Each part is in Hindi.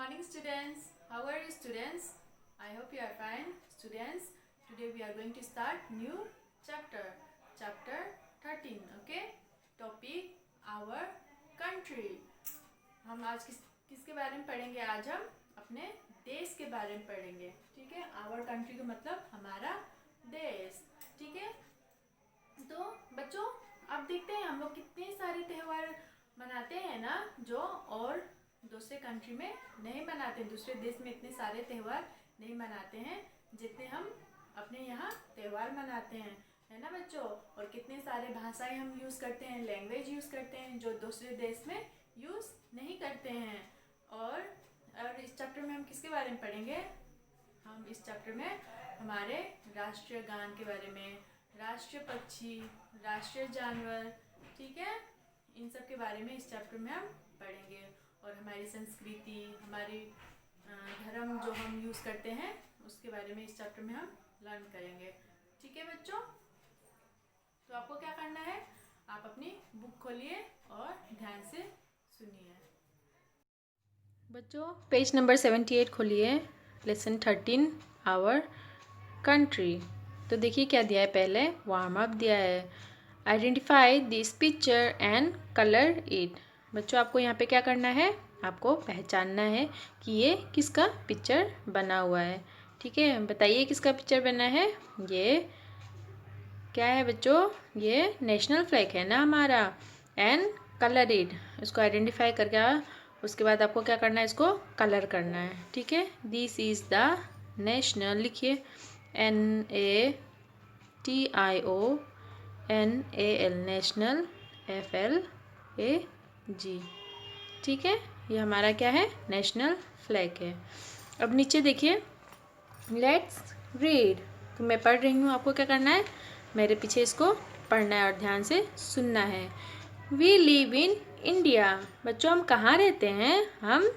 morning students. How are you students? I hope you are fine students. Today we are going to start new chapter. Chapter 13. Okay. Topic our country. हम आज किसके बारे में पढ़ेंगे? आज हम अपने देश के बारे में पढ़ेंगे. ठीक है. our country का मतलब हमारा देश. ठीक है. तो बच्चों अब देखते हैं हम लोग कितने सारे त्यौहार मनाते हैं ना, जो और दूसरे कंट्री में नहीं मनाते. दूसरे देश में इतने सारे त्यौहार नहीं मनाते हैं जितने हम अपने यहाँ त्यौहार मनाते हैं, है ना बच्चों. और कितने सारे भाषाएं हम यूज़ करते हैं, लैंग्वेज यूज़ करते हैं जो दूसरे देश में यूज़ नहीं करते हैं. और इस चैप्टर में हम किसके बारे में पढ़ेंगे? हम इस चैप्टर में हमारे राष्ट्रीय गान के बारे में, राष्ट्रीय पक्षी, राष्ट्रीय जानवर, ठीक है, इन सब के बारे में इस चैप्टर में हम पढ़ेंगे. और हमारी संस्कृति, हमारी धर्म जो हम यूज़ करते हैं उसके बारे में इस चैप्टर में हम लर्न करेंगे. ठीक है बच्चों. तो आपको क्या करना है? आप अपनी बुक खोलिए और ध्यान से सुनिए. बच्चों पेज नंबर 78 खोलिए. Lesson 13 our country. तो देखिए क्या दिया है. पहले वार्म अप दिया है. Identify this picture and colour it. बच्चों आपको यहाँ पे क्या करना है? आपको पहचानना है कि ये किसका पिक्चर बना हुआ है. ठीक है. बताइए किसका पिक्चर बना है. ये क्या है बच्चों? ये नेशनल फ्लैग है ना हमारा. And colour it. इसको आइडेंटिफाई करके उसके बाद आपको क्या करना है? इसको कलर करना है. ठीक है. This is the national. लिखिए NATIONAL नेशनल FLAG. ठीक है. ये हमारा क्या है? नेशनल फ्लैग है. अब नीचे देखिए. Let's read. तो मैं पढ़ रही हूँ, आपको क्या करना है? मेरे पीछे इसको पढ़ना है और ध्यान से सुनना है. We live in India. बच्चों हम कहाँ रहते हैं? हम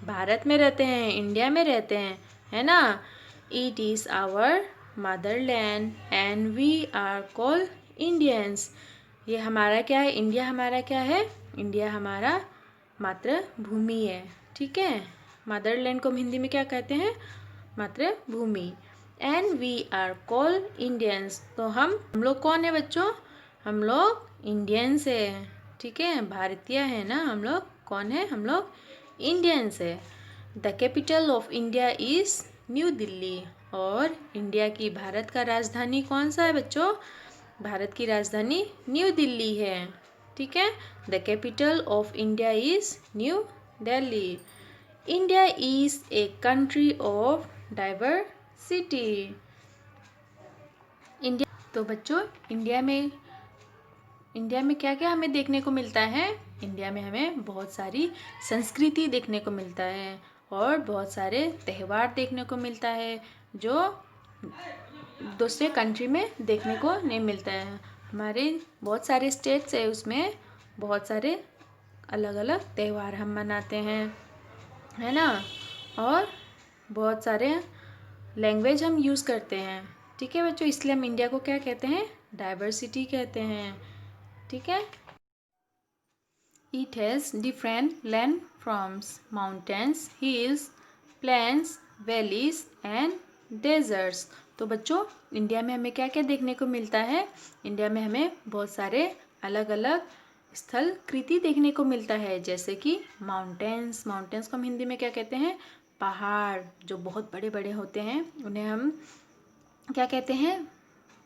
भारत में रहते हैं, इंडिया में रहते हैं, है ना. It is our motherland and we are called Indians. ये हमारा क्या है? इंडिया हमारा क्या है? इंडिया हमारा मातृभूमि है. ठीक है. मदरलैंड को हम हिंदी में क्या कहते हैं? मातृभूमि. And we are called Indians. तो हम लोग कौन है बच्चों? हम लोग इंडियंस है. ठीक है. भारतीय है ना हम लोग. कौन है? हम लोग इंडियंस है. The capital of India is new Delhi. और इंडिया की, भारत का राजधानी कौन सा है बच्चों? भारत की राजधानी न्यू दिल्ली है. ठीक है. The capital of India is new Delhi. India is a country of diversity. India. तो बच्चों इंडिया में क्या क्या हमें देखने को मिलता है? इंडिया में हमें बहुत सारी संस्कृति देखने को मिलता है और बहुत सारे त्यौहार देखने को मिलता है जो दूसरे कंट्री में देखने को नहीं मिलता है. हमारे बहुत सारे स्टेट्स है, उसमें बहुत सारे अलग अलग त्यौहार हम मनाते हैं, है ना. और बहुत सारे लैंग्वेज हम यूज़ करते हैं. ठीक है बच्चों. इसलिए हम इंडिया को क्या कहते हैं? डाइवर्सिटी कहते हैं. ठीक है. It has different land forms, mountains, hills, plains, valleys and deserts. तो बच्चों इंडिया में हमें क्या क्या देखने को मिलता है? इंडिया में हमें बहुत सारे अलग अलग स्थल कृति देखने को मिलता है. जैसे कि माउंटेन्स. माउंटेन्स को हम हिंदी में क्या कहते हैं? पहाड़. जो बहुत बड़े बड़े होते हैं उन्हें हम क्या कहते हैं?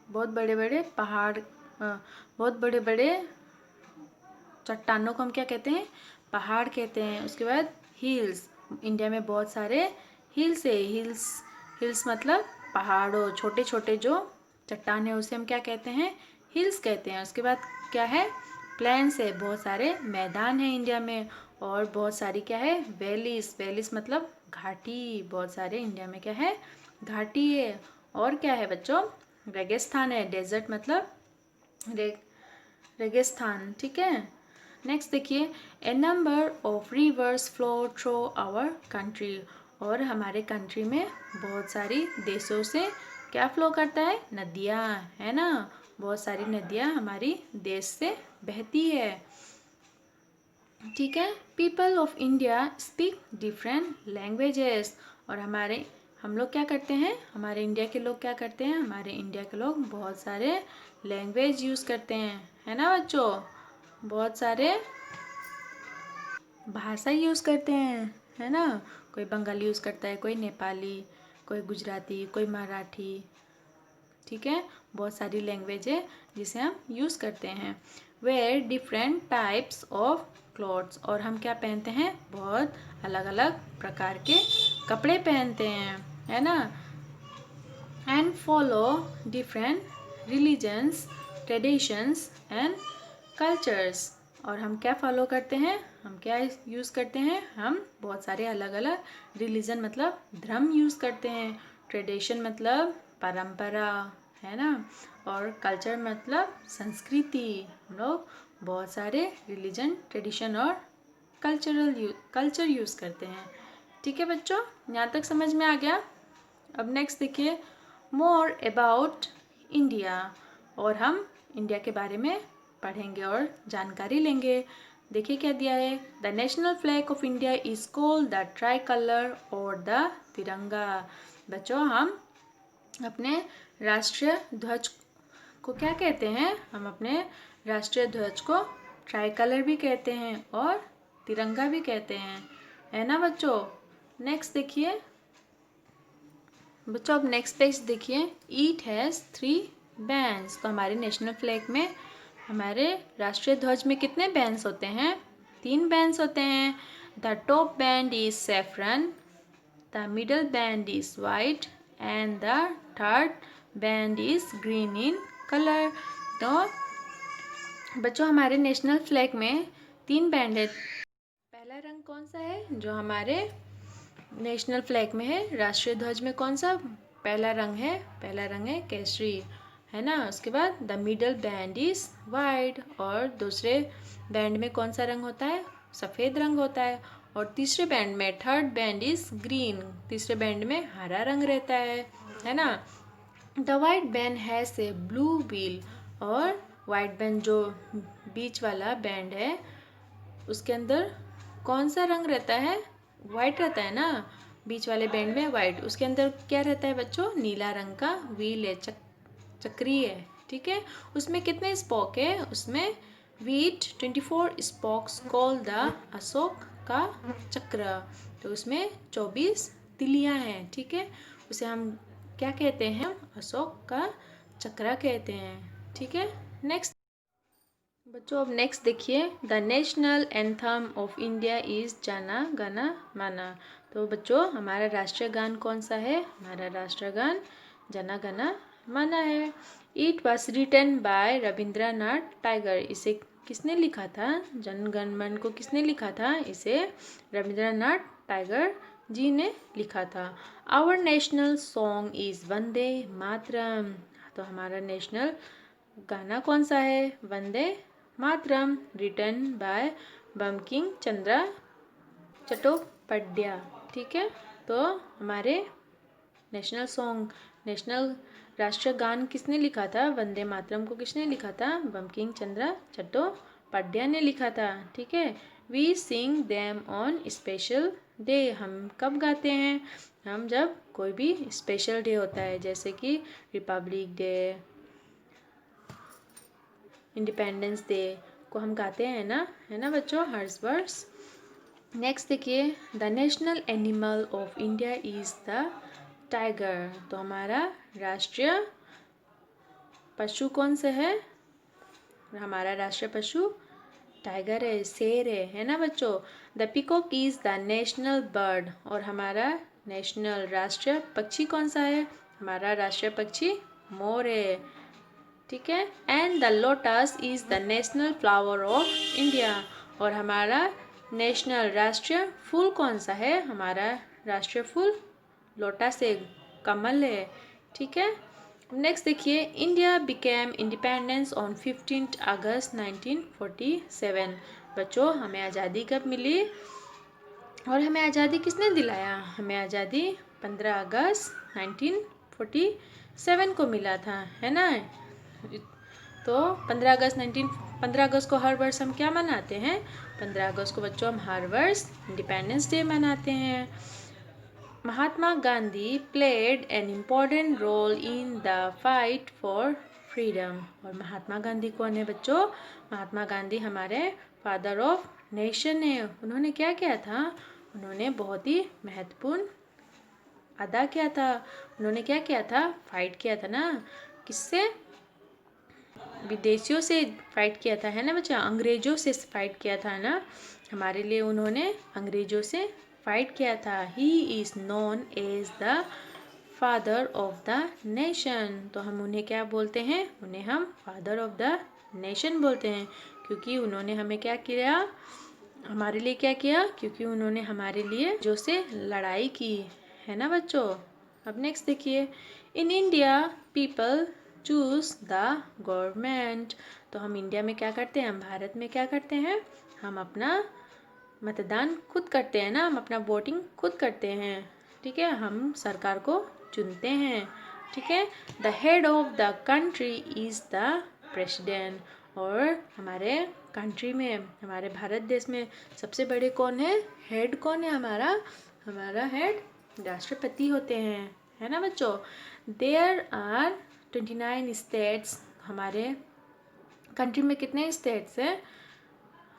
बहुत बड़े बड़े पहाड़. बहुत बड़े बड़े चट्टानों को हम क्या कहते हैं? पहाड़ कहते हैं. उसके बाद हिल्स. इंडिया में बहुत सारे हिल्स है. हिल्स मतलब पहाड़ों, छोटे छोटे जो चट्टान है उसे हम क्या कहते हैं? हिल्स कहते हैं. उसके बाद क्या है? प्लेन्स है. बहुत सारे मैदान है इंडिया में. और बहुत सारी क्या है? वैलीज. वैलीज मतलब घाटी. बहुत सारे इंडिया में क्या है? घाटी है. और क्या है बच्चों? रेगिस्तान है. डेजर्ट मतलब रेगिस्तान. ठीक है. नेक्स्ट देखिए. A number of rivers flow through our country. और हमारे कंट्री में बहुत सारी देशों से क्या फ्लो करता है? नदियाँ, है ना. बहुत सारी नदियाँ हमारी देश से बहती है. ठीक है। People of India speak different languages. और हम लोग क्या करते हैं, हमारे इंडिया के लोग क्या करते हैं, हमारे इंडिया के लोग बहुत सारे लैंग्वेज यूज़ करते हैं, है ना बच्चों। बहुत सारे भाषा यूज़ करते हैं, है ना। कोई बंगाली यूज़ करता है, कोई नेपाली, कोई गुजराती, कोई मराठी। ठीक है, बहुत सारी लैंग्वेज है जिसे हम यूज़ करते हैं। Wear different types of clothes. और हम क्या पहनते हैं, बहुत अलग अलग प्रकार के कपड़े पहनते हैं, है ना। And follow different religions, traditions and cultures. और हम क्या फॉलो करते हैं, हम क्या यूज़ करते हैं, हम बहुत सारे अलग अलग रिलीजन मतलब धर्म यूज़ करते हैं, ट्रेडिशन मतलब परंपरा, है ना, और कल्चर मतलब संस्कृति। हम लोग बहुत सारे रिलीजन, ट्रेडिशन और कल्चर यूज़ करते हैं। ठीक है बच्चों, यहाँ तक समझ में आ गया। अब नेक्स्ट देखिए, मोर अबाउट इंडिया। और हम इंडिया के बारे में पढ़ेंगे और जानकारी लेंगे। देखिए क्या दिया है, the national flag of India is called the try colour और द तिरंगा। बच्चों, हम अपने राष्ट्रीय ध्वज को क्या कहते हैं, हम अपने राष्ट्रीय ध्वज को ट्राई कलर भी कहते हैं और तिरंगा भी कहते हैं, है ना बच्चों। नेक्स्ट देखिए बच्चों, अब नेक्स्ट पेज देखिए, ईट हैज़ 3 बैंड्स। तो हमारे नेशनल फ्लैग में, हमारे राष्ट्रीय ध्वज में कितने बैंड्स होते हैं, 3 बैंड्स होते हैं। The top band is saffron, the middle band is white and the third band is green in colour. तो बच्चों, हमारे नेशनल फ्लैग में 3 बैंड है। पहला रंग कौन सा है जो हमारे नेशनल फ्लैग में है, राष्ट्रीय ध्वज में कौन सा पहला रंग है, पहला रंग है केसरी, है ना। उसके बाद the middle band is white, और दूसरे बैंड में कौन सा रंग होता है, सफ़ेद रंग होता है। और तीसरे बैंड में, थर्ड बैंड इज ग्रीन, तीसरे बैंड में हरा रंग रहता है ना। The white band has a blue wheel. और वाइट बैंड जो बीच वाला बैंड है उसके अंदर कौन सा रंग रहता है, वाइट रहता है ना, बीच वाले बैंड में वाइट, उसके अंदर क्या रहता है बच्चों, नीला रंग का व्हील है, चक्री है। ठीक है, उसमें कितने स्पोक है, उसमें with 24 spokes call the Ashok का चक्र। तो उसमें 24 तिलियां हैं। ठीक है, उसे हम क्या कहते हैं, अशोक का चक्र कहते हैं। ठीक है, नेक्स्ट बच्चों, अब नेक्स्ट देखिए, the national anthem of India is जाना गाना माना। तो बच्चों, हमारा राष्ट्रीय गान कौन सा है, हमारा राष्ट्रीय गान जना गना माना है। It was written by Rabindranath Tagore. इसे किसने लिखा था, जन गण मन को किसने लिखा था, इसे रविंद्रनाथ टैगोर जी ने लिखा था। Our national song is Vande Mataram. तो हमारा नेशनल गाना कौन सा है, वंदे मातरम, रिटन बाय बंकिम चंद्र चट्टोपाध्याय। ठीक है, तो हमारे नेशनल सॉन्ग, नेशनल राष्ट्रीय गान किसने लिखा था, वंदे मातरम को किसने लिखा था, बंकिम चंद्र चट्टोपाध्याय ने लिखा था। ठीक है, we sing them on special day. हम कब गाते हैं, हम जब कोई भी स्पेशल डे होता है, जैसे कि रिपब्लिक डे, इंडिपेंडेंस डे को हम गाते हैं ना, है ना बच्चों, हर्ष वर्ष। नेक्स्ट देखिए, the national animal of India is the tiger. तो हमारा राष्ट्रीय पशु कौन सा है, हमारा राष्ट्रीय पशु टाइगर है, शेर है ना बच्चों। The peacock is the national bird. और हमारा नेशनल राष्ट्रीय पक्षी कौन सा है, हमारा राष्ट्रीय पक्षी मोर है। ठीक है, and the lotus is the national flower of India. और हमारा नेशनल राष्ट्रीय फूल कौन सा है, हमारा राष्ट्रीय फूल लोटस है, कमल है। ठीक है, नेक्स्ट देखिए, इंडिया बिकेम इंडिपेंडेंस ऑन 15 अगस्त 1947। बच्चों, हमें आज़ादी कब मिली, और हमें आज़ादी किसने दिलाया, हमें आज़ादी 15 अगस्त 1947 को मिला था, है ना। तो 15 अगस्त 15 अगस्त को हर वर्ष हम क्या मनाते हैं? 15 अगस्त को बच्चों हम हर वर्ष इंडिपेंडेंस डे मनाते हैं। Mahatma Gandhi played an important role in the fight for freedom. और महात्मा गांधी कौन है बच्चों? महात्मा गांधी हमारे फादर ऑफ नेशन है। उन्होंने क्या किया था? उन्होंने बहुत ही महत्वपूर्ण अदा किया था। उन्होंने क्या किया था? फाइट किया था ना। किससे? विदेशियों से फाइट किया था, है ना बच्चा? अंग्रेजों से फाइट किया था ना। हमारे लिए उन्होंने अंग्रेजों से फाइट किया था। He is known as the father of the nation. तो हम उन्हें क्या बोलते हैं? उन्हें हम फादर ऑफ द नेशन बोलते हैं, क्योंकि उन्होंने हमें क्या किया? हमारे लिए क्या किया? क्योंकि उन्होंने हमारे लिए जो से लड़ाई की, है ना बच्चों। अब नेक्स्ट देखिए, in India people choose the government. तो हम इंडिया में क्या करते हैं? हम भारत में क्या करते हैं? हम अपना मतदान खुद करते हैं ना। हम अपना वोटिंग खुद करते हैं, ठीक है। हम सरकार को चुनते हैं, ठीक है। The head of the country is the president. और हमारे कंट्री में, हमारे भारत देश में सबसे बड़े कौन है? हेड कौन है हमारा? हमारा हेड राष्ट्रपति होते हैं, है ना बच्चों। There are 29 states. हमारे कंट्री में कितने स्टेट्स हैं?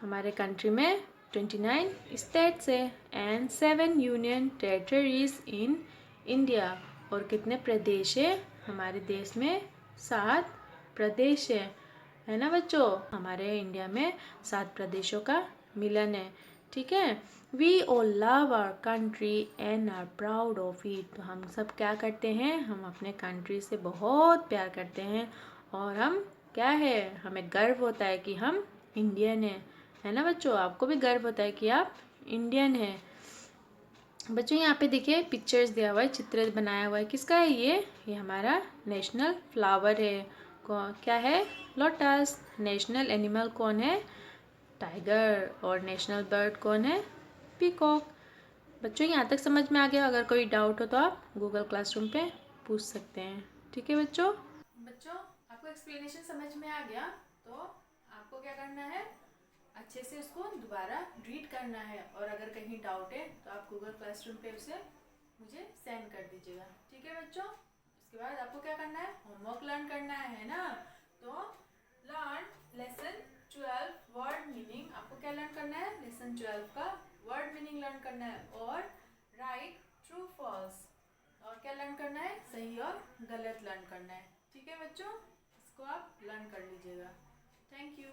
हमारे कंट्री में 29 स्टेट्स है and 7 union territories in India. और कितने प्रदेश है? हमारे देश में 7 प्रदेश है ना बच्चों। हमारे इंडिया में 7 प्रदेशों का मिलन है, ठीक है। We all love our country and are proud of it. तो हम सब क्या करते हैं? हम अपने कंट्री से बहुत प्यार करते हैं और हम क्या है? हमें गर्व होता है कि हम इंडियन हैं, है ना बच्चों। आपको भी गर्व होता है कि आप इंडियन हैं। बच्चों यहाँ पे देखिए पिक्चर्स दिया हुआ है, चित्र बनाया हुआ है। किसका है ये हमारा नेशनल फ्लावर है। क्या है? लोटस। नेशनल एनिमल कौन है? टाइगर। और नेशनल बर्ड कौन है? पीकॉक। बच्चों यहाँ तक समझ में आ गया? अगर कोई डाउट हो तो आप गूगल क्लासरूम पे पूछ सकते हैं, ठीक है बच्चों। आपको एक्सप्लेनेशन समझ में आ गया? तो आपको क्या करना है? अच्छे से उसको दोबारा रीड करना है, और अगर कहीं डाउट है तो आप गूगल क्लासरूम पे उसे मुझे सेंड कर दीजिएगा, ठीक है बच्चों। इसके बाद आपको क्या करना है? होमवर्क लर्न करना है ना। तो लर्न लेसन 12 वर्ड मीनिंग। आपको क्या लर्न करना है? लेसन 12 का वर्ड मीनिंग लर्न करना है। और राइट ट्रू फॉल्स। और क्या लर्न करना है? सही और गलत लर्न करना है, ठीक है बच्चों। इसको आप लर्न कर लीजिएगा। Thank you.